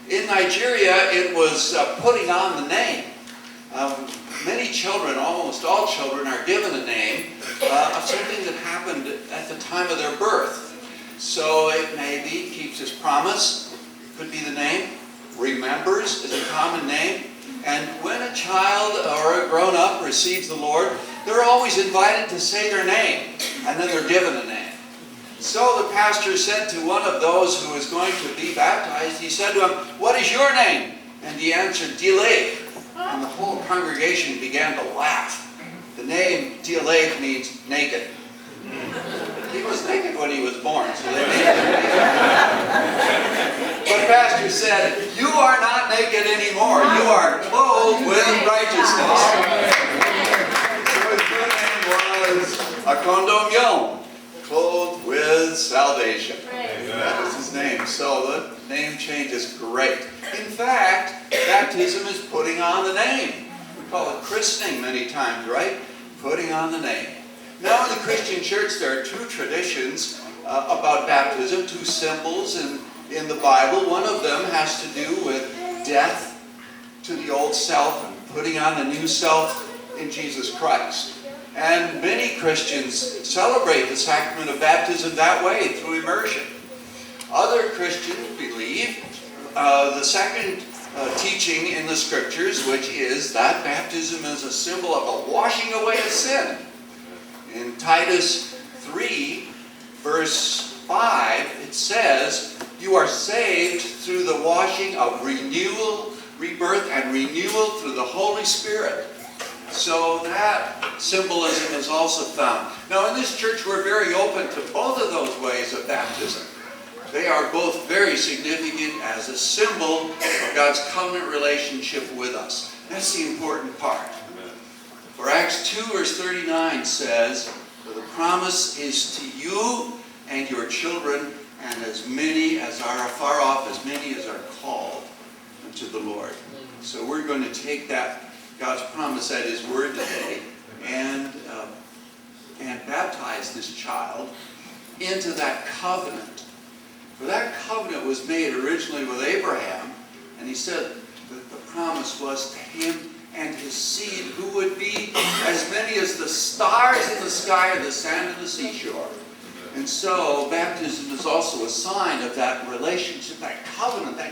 In Nigeria, it was putting on the name. Many children, almost all children, are given a name of something that happened at the time of their birth. So it may be, keeps his promise, could be the name. Remembers is a common name. And when a child or a grown-up receives the Lord, they're always invited to say their name, and then they're given a name. So the pastor said to one of those who was going to be baptized, he said to him, "What is your name?" And he answered, Dilek. And the whole congregation began to laugh. The name Dilek means naked. He was naked when he was born, so they named him. But the pastor said, "You are not naked anymore. You are clothed with righteousness." So his new name was Akondomyon, clothed with salvation. That was his name. So the name change is great. In fact, baptism is putting on the name. We call it christening many times, right? Putting on the name. Now in the Christian church there are two traditions about baptism, two symbols in the Bible. One of them has to do with death to the old self and putting on a new self in Jesus Christ. And many Christians celebrate the sacrament of baptism that way, through immersion. Other Christians believe the second teaching in the Scriptures, which is that baptism is a symbol of a washing away of sin. In Titus 3, verse 5, it says, "You are saved through the washing of renewal, rebirth, and renewal through the Holy Spirit." So that symbolism is also found. Now in this church we're very open to both of those ways of baptism. They are both very significant as a symbol of God's covenant relationship with us. That's the important part. For Acts 2 verse 39 says, "For the promise is to you and your children, and as many as are afar off, as many as are called unto the Lord." So we're going to take that, God's promise at His Word today, and baptize this child into that covenant. For that covenant was made originally with Abraham, and he said that the promise was to him and his seed, who would be as many as the stars in the sky and the sand of the seashore. And so baptism is also a sign of that relationship, that covenant, that